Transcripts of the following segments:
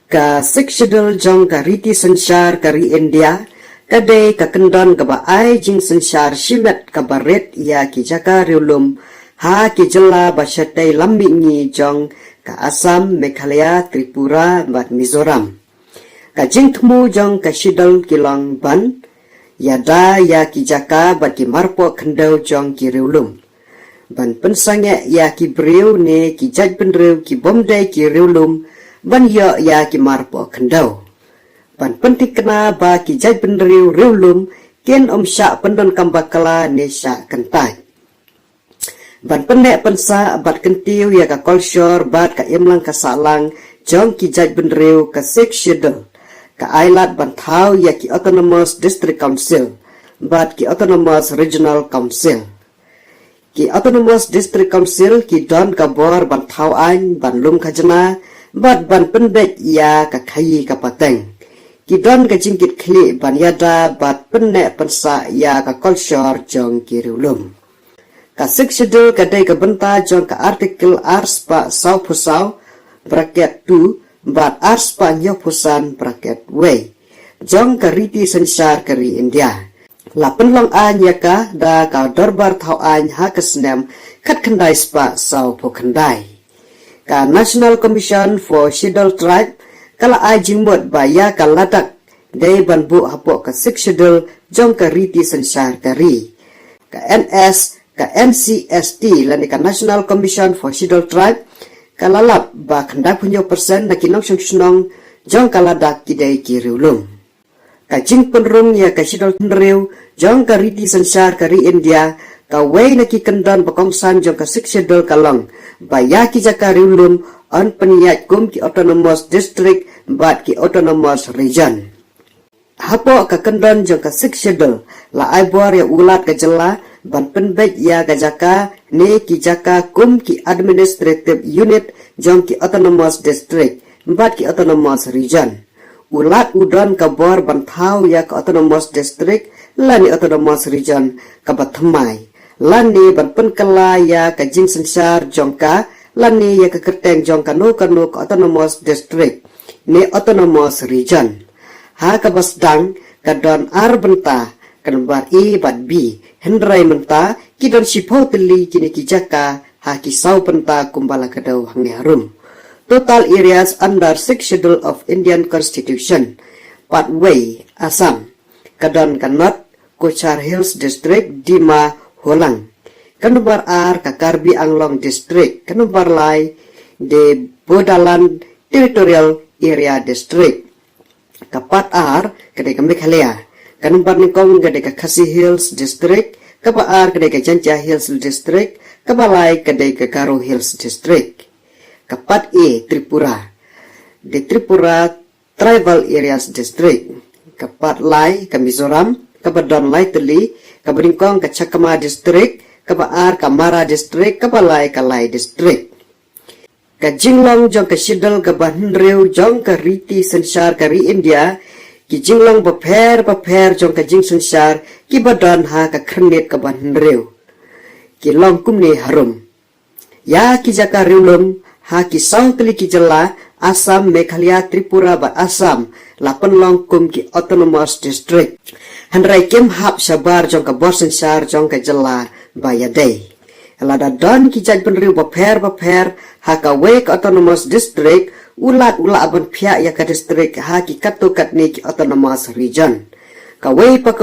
Ka sikshidul jong ka riti sanshar kari India, kadai ka kendon ka ba ai jing sanshar shimet ka baret ya ki jaka riulum, ha ki jela ba shatai lambi ngi jong ka Assam, Meghalaya, Tripura, bat Mizoram. Ka jing tmu jong ka shidul kilong ban, yada ya ki jaka bat ki marpo kendau jong ki riulum. Ban pensange ya ki briu ne ki jaj penriu ki bomdai ki riulum, ban yo ya ki marpo kendau. Ban pentik kena ba ki jaj penriu riulum, ken syak pendon kambakala ne syak kentai. Ban pendek pensa bat kentiu ya ka kolsyur bat ka imlang ka salang jong ki jaj penriu ka sik shidul. Ka ailat ban thau ya ki Autonomous District Council, bat ki Autonomous Regional Council. Ki Autonomous District Council ki don ka bor ban thau an ban lum ka jena, bat ban pendek ya ka khayi ka pateng. Ki don ka jingkit kli ban yada bat pendek pensa ya ka kolsyur jong ki riulum. Ka sik shidul ka day ka benta jong ka artikel arspa sau pusau bracket 2 bat arspa nyopusan bracket way jong ka riti sanshar kari India. La penlong anya ka da ka dorbar thau any ha kasnem kat khandai spa sau po khandai. Ka National Commission for Scheduled Tribe kala ajing mot ba ya ka ladak day banbu hapo ka sik shidul jong ka riti sanshar kari. Ka NCST lani ka National Commission for Scheduled Tribe kalalap ba kandak punyo persen na kinong syong jong kaladak kiday kiriulum. Ka jing penrung ya ka shidol penriu jong ka riti sanshar kari India ka way na kikendon bakongsan jong ka sik shidol kalong ba ya ki jaka riulum on peniyat kum ki Autonomous District bat ki Autonomous Region. Hapo ka kendon jong ka sik shidol la aibor ya ulat ka jela ban penbek ya ka jaka ne ki jaka kum ki Administrative Unit jong ki Autonomous District bat ki Autonomous Region. Ulat udon ka bor ban thau ya ka Autonomous District lani Autonomous Region ka batmai lani ban penkala ya ka jing sanshar jong ka lani ya ka kerteng jong ka no ka Autonomous District ne Autonomous Region. Ha ka basdang ka don ar benta kan bar e bat b hendrai menta ki don sipo teli kini ki jaka ha ki sau penta kumbala kadau hangi harum. Total areas under 6 Schedule of Indian Constitution. Patway, Assam. Kadon Kanot, Kochar Hills District, Dima, Holang. Kanubar R, Kakarbi Anglong District. Kanubar Lai, de Bodaland Territorial Area District. Kapat R, kadai ka Meghalaya. Kanubar Nikong, kadai ka Khasi Hills District. Kapa R, kadai ka Jancha Hills District. Kabalai, kadai ka Garo Hills District. Kapat E, Tripura. The Tripura Tribal Areas District. Kapat Lai, ka Mizoram. Kapat Don Lai Teli. Kabaringkong, ka Chakama District. Kapaar, ka Mara District. Kabalai, ka Lai District. Ka Jinglong, jong ka Shidal, ka Bahnriu, jong ka Riti Sanshar, kari India. Ki Jinglong baper jong ka Jing Sanshar. Ki Badon ha ka Kernit, ka Bahnriu. Ki Long Kumni Harum. Ya ki jaka riulum. Ha ki sau teli ki jela Assam, Meghalaya, Tripura bat Assam lapan long kum ki Autonomous District. Handrai kem hap sabar jong ka bor sanshar jong ka jela bayadai. Lada don ki jaj penriu baper ha ka way ka Autonomous District ulat aban pihak ya ka district ha ki katu katni ki Autonomous Region. Ka way ka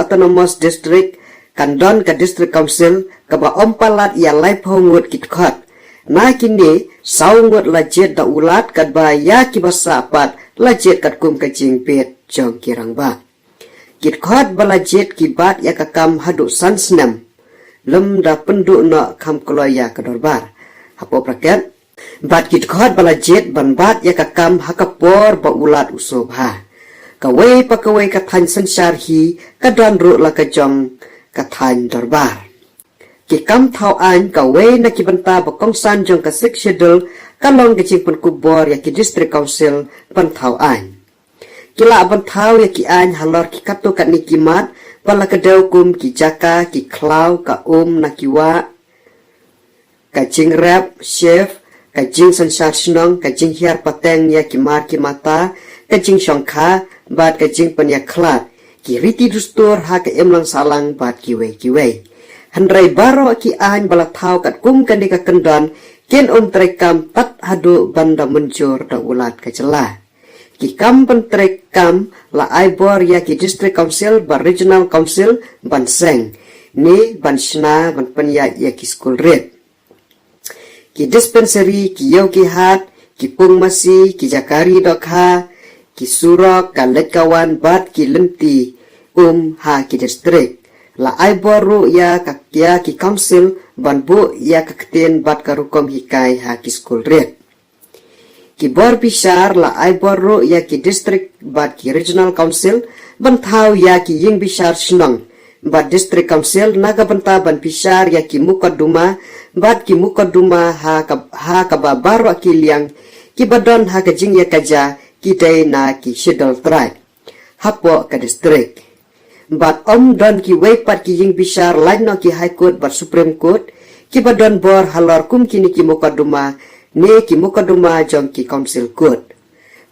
Autonomous District kandon ka District Council ka ba ompalat ya lai phongut ki khot. Na kini saungut lajet da ulat kat ba ya ki basapat lajet kat kum kajing pet jong kirang ba. Kit khot balajet ki bat ya kakam hadu sansnam lem da penduk na kam kloya ka dorbar. Hapo bracket bat kit khot balajet ban bat ya kakam hakapor ba ulat usobha. Kawai pa kawai ka than sanshar hi ka don ru la ka jong ka than dorbar. Ki kam thau an ka way na ki banta bakong san jong ka sik shedul kalong ka jing kubor ya ki District Council pan thau an. Kila ban thau ya ki an halor ki kato ka ni kimat pala ka daw kum ki jaka ki klaw ka na ki wa ka jing rap chef kajing sansar sinong kajing hiar pateng ya kimar kimata kajing syongkha bat kajing penya klat ki riti dustur ha ke emlang salang bat kiwe handrai baro ki an bala thau kat kum kan dika kendon ken trekam tat hadu banda muncur da ulat kacela ki kam trekam la aibor ya ki district council ba regional council ban seng ni ban shna ban penya ya ki school red ki dispensary ki yau ki hat ki pung masi ki jakari dokha ki surok kalet kawan bat ki lenti ha ki district la aiboru ya kakya ki council ban bu ya kakten bat karukom hikai ha ki school red ki bor bishar la aiboru ya ki district bat ki regional council ban thau ya ki ying bishar shnong bat district council naga banta ban bishar ya ki mukaduma bat ki mukaduma ha ka babaru ki liang ki badon ha ka jing ya kaja ki dai na ki schedule tribe hapo ka district bat don ki weipat ki ying bishar lain no ki high court bat supreme court ki badon bor halor kum kini ki mukaduma ne ki mukaduma jong ki council court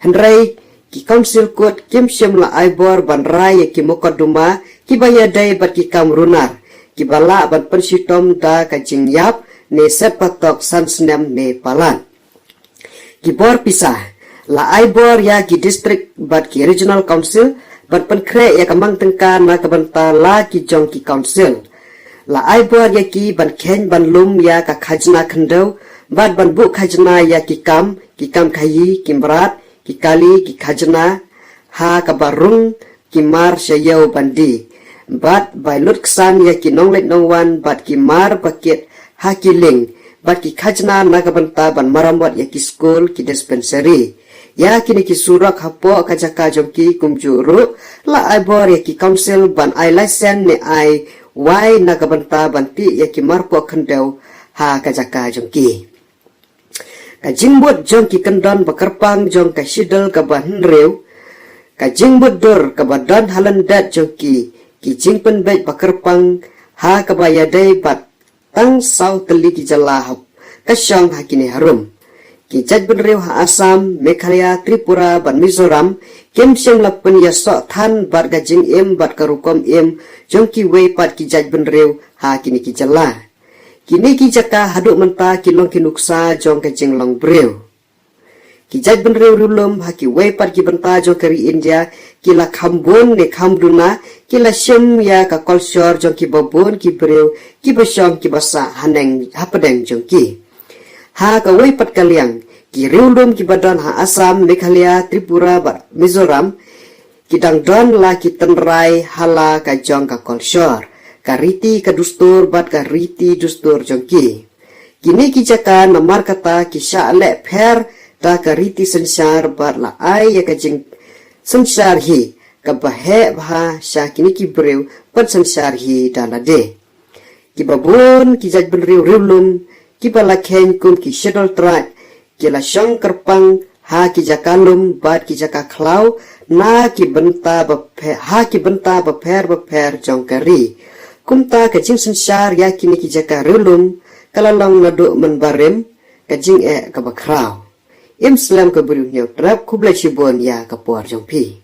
handrai ki council court kim shem la aibor ban rai ki mukaduma ki bayadai bat ki kamrunar ki bala ban pensitom da ka jing yap ne sepatok sansnem ne palan ki bor pisah la aibor ya ki district bat ki regional council bat penkre ya kamang tengkan na kabanta la ki jong ki council la aibor ya ki ban ken ban lum ya ka khajna khandau bat ban bu khajna ya ki kam khayi kimrat ki kali ki khajna ha ka barung ki mar shayau bandi bat bailut ksan ya ki nonglet nongwan bat ki mar paket ha ki ling bat ki khajna na kabanta ban marambat ya ki school ki dispensary ya kini ki surak hapo kajaka jongki kumjuru la aibor ya ki council ban ai license ne ai wai na kabanta banti ya ki marpo khandau ha kajaka jongki ka jingbut jong ki kendon bakarpang jong ka sidal ka ban rew ka jingbut dur ka badan halandat jong ki jingpen baik bakarpang ha ka bayadai bat tang sau teli ki jalahap ka syang ha kini harum ki jajben rew ha Assam Meghalaya Tripura ban Mizoram kem syang lapen ya sok than bat ga jing em bat karukom em jong ki wei pat ki jajben rew ha kini ki jalah kini ki jaka haduk menta ki long ki nuksa jong ka jing long brew ki jaj ben rew rulum ha ki wei pat ki benta jong kari India ki la khambon ne khamduna ki la shem ya ka culture jong ki babon ki brew ki basyong ki basa haneng hapadeng jong ki ha ka wei pat kaliang ki rulum ki badan ha Assam Meghalaya Tripura Mizoram ki dangdon la ki tenrai hala ka jong ka culture kariti ka dustur bat kariti dustur jongki kini ki jaka namar kata ki syale pher da kariti sensar bat la ai ya ka jing sensar hi ka bahe bha sya kini ki brew pat sensar hi dalade ki babun ki jaj ben rew rewlum ki bala khen kum ki schedule tribe ki la syang kerpang ha ki jaka lum bat ki jaka khlau na ki benta ba pher jongkari kumta kajing sensar ya kini ki jaka relum kalalong nadu menbarem kajing ka bakrau im slam ka buru nyau trap kublai sibon ya ka por jongpi